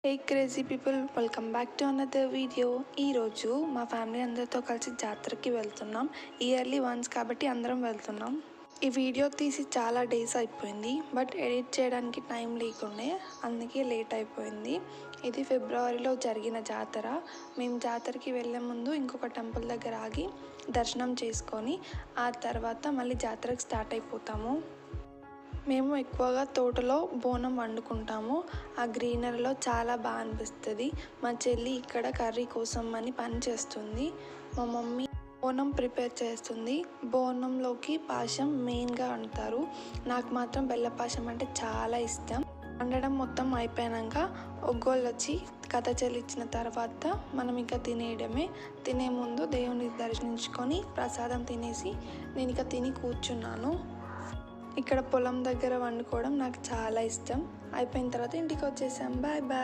Hey crazy people, welcome back to another video. ఈరోజు మా family అందరితో కలిసి జాతరకి వెళ్తున్నాం. ఇయర్లీ వన్స్ కాబట్టి అందరం వెళ్తున్నాం. ఈ వీడియో తీసి చాలా డేస్ అయిపోయింది, బట్ ఎడిట్ చేయడానికి టైం లేకుండే, అందుకే లేట్ అయిపోయింది. ఇది ఫిబ్రవరిలో జరిగిన జాతర. మేము జాతరకి వెళ్ళే ముందు ఇంకొక టెంపుల్ దగ్గర ఆగి దర్శనం చేసుకొని ఆ తర్వాత మళ్ళీ జాతరకి స్టార్ట్ అయిపోతాము. మేము ఎక్కువగా తోటలో బోనం వండుకుంటాము. ఆ గ్రీనరీలో చాలా బాగా అనిపిస్తుంది. మా చెల్లి ఇక్కడ కర్రీ కోసం అని పని చేస్తుంది. మా మమ్మీ బోనం ప్రిపేర్ చేస్తుంది. బోనంలోకి పాశం మెయిన్గా వండుతారు. నాకు మాత్రం బెల్ల పాశం అంటే చాలా ఇష్టం. వండడం మొత్తం అయిపోయాక ఒగ్గోళ్ళు వచ్చి కథ చెల్లించిన తర్వాత మనం ఇంకా తినేయడమే. తినే ముందు దేవుని దర్శించుకొని ప్రసాదం తినేసి నేను ఇక తిని కూర్చున్నాను. ఇక్కడ పొలం దగ్గర వండుకోవడం నాకు చాలా ఇష్టం. అయిపోయిన తర్వాత ఇంటికి వచ్చేసాం. Bye bye.